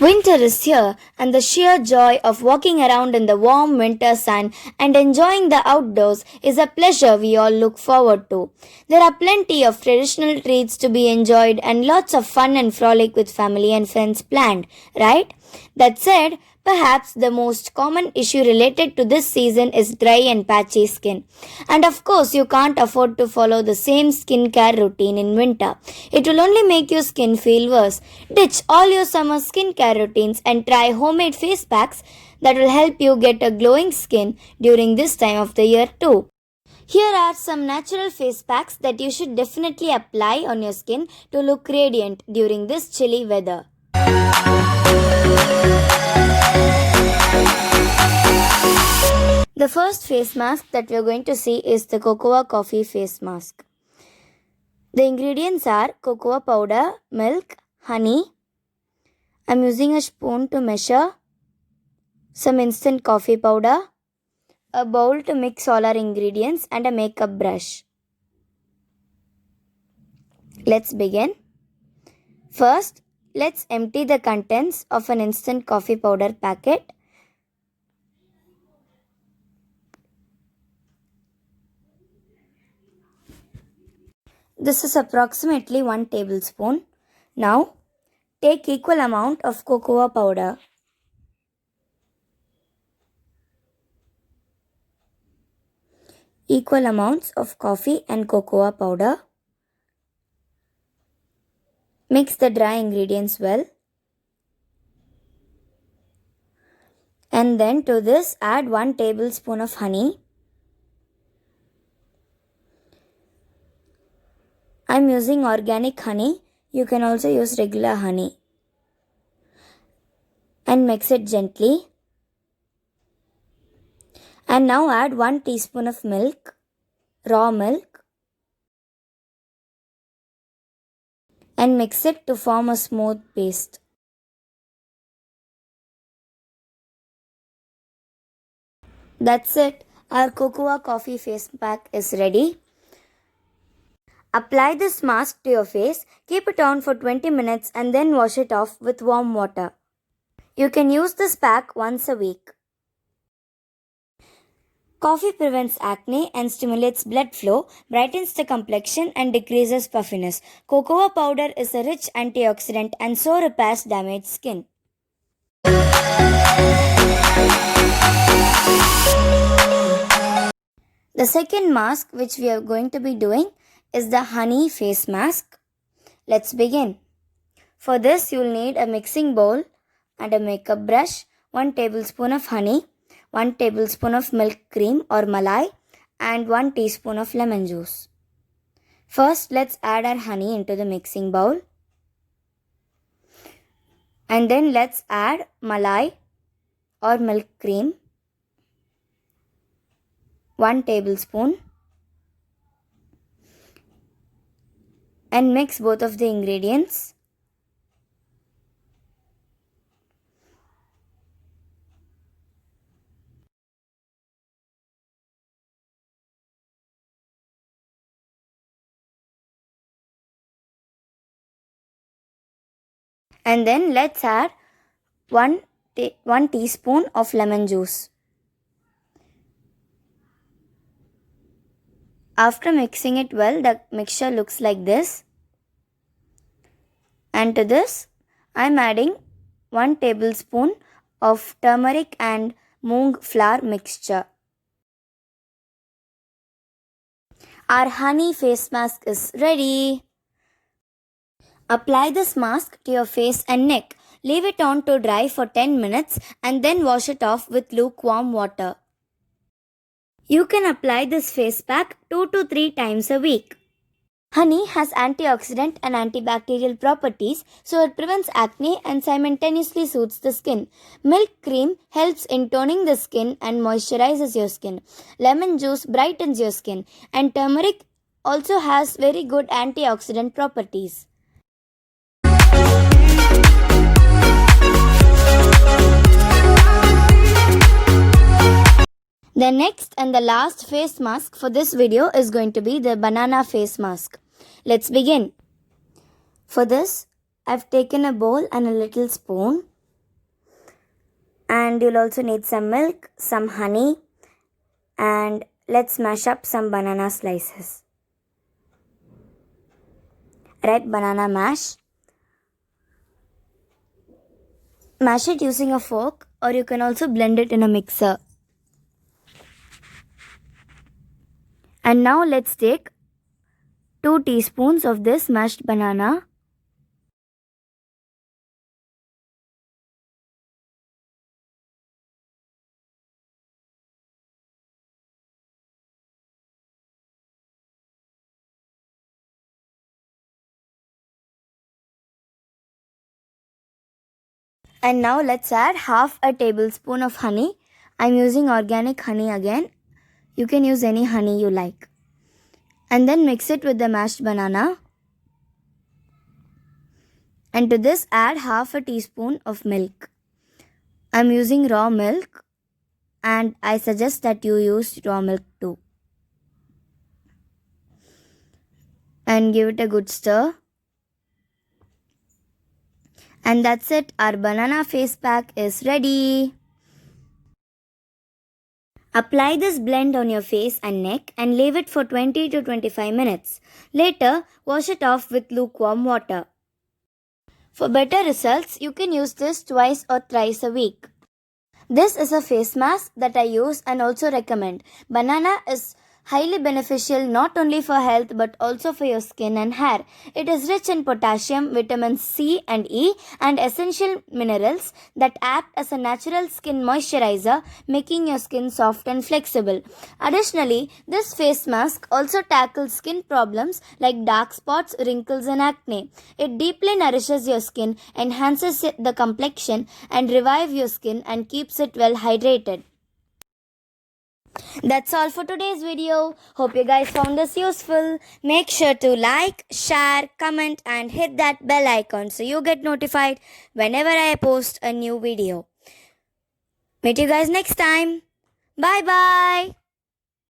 Winter is here, and the sheer joy of walking around in the warm winter sun and enjoying the outdoors is a pleasure we all look forward to. There are plenty of traditional treats to be enjoyed and lots of fun and frolic with family and friends planned, right? That said, perhaps the most common issue related to this season is dry and patchy skin. And of course, you can't afford to follow the same skincare routine in winter. It will only make your skin feel worse. Ditch all your summer skincare routines and try homemade face packs that will help you get a glowing skin during this time of the year too. Here are some natural face packs that you should definitely apply on your skin to look radiant during this chilly weather. The first face mask that we are going to see is the cocoa coffee face mask. The ingredients are cocoa powder, milk, honey. I'm using a spoon to measure, some instant coffee powder, a bowl to mix all our ingredients, and a makeup brush. Let's begin. First, let's empty the contents of an instant coffee powder packet. This is approximately 1 tablespoon. Now, take equal amount of cocoa powder. Equal amounts of coffee and cocoa powder. Mix the dry ingredients well. And then to this add 1 tablespoon of honey. I am using organic honey. You can also use regular honey. And mix it gently. And now add 1 teaspoon of milk, raw milk. And mix it to form a smooth paste. That's it. Our cocoa coffee face pack is ready. Apply this mask to your face, keep it on for 20 minutes and then wash it off with warm water. You can use this pack once a week. Coffee prevents acne and stimulates blood flow, brightens the complexion and decreases puffiness. Cocoa powder is a rich antioxidant and so repairs damaged skin. The second mask which we are going to be doing is the honey face mask. Let's begin. For this you will need a mixing bowl and a makeup brush, 1 tablespoon of honey, 1 tablespoon of milk cream or malai and 1 teaspoon of lemon juice. First let's add our honey into the mixing bowl. And then let's add malai or milk cream, 1 tablespoon. And mix both of the ingredients. And then let's add 1 teaspoon of lemon juice. After mixing it well, the mixture looks like this. And to this, I am adding 1 tablespoon of turmeric and moong flour mixture. Our honey face mask is ready. Apply this mask to your face and neck. Leave it on to dry for 10 minutes and then wash it off with lukewarm water. You can apply this face pack 2 to 3 times a week. Honey has antioxidant and antibacterial properties, so it prevents acne and simultaneously soothes the skin. Milk cream helps in toning the skin and moisturizes your skin. Lemon juice brightens your skin, and turmeric also has very good antioxidant properties. The next and the last face mask for this video is going to be the banana face mask. Let's begin. For this, I've taken a bowl and a little spoon And you'll also need some milk, some honey, and let's mash up some banana slices. Ripe banana mash. Mash it using a fork, or you can also blend it in a mixer. And now let's take 2 teaspoons of this mashed banana. And now let's add half a tablespoon of honey. I'm using organic honey again. You can use any honey you like. And then mix it with the mashed banana. And to this add half a teaspoon of milk. I'm using raw milk and I suggest that you use raw milk too. And give it a good stir. And that's it, our banana face pack is ready. Apply this blend on your face and neck and leave it for 20 to 25 minutes. Later, wash it off with lukewarm water. For better results, you can use this twice or thrice a week. This is a face mask that I use and also recommend. Banana is highly beneficial not only for health but also for your skin and hair. It is rich in potassium, vitamins C and E and essential minerals that act as a natural skin moisturizer, making your skin soft and flexible. Additionally, this face mask also tackles skin problems like dark spots, wrinkles and acne. It deeply nourishes your skin, enhances the complexion and revives your skin and keeps it well hydrated. That's all for today's video. Hope you guys found this useful. Make sure to like, share, comment and hit that bell icon so you get notified whenever I post a new video. Meet you guys next time. Bye bye.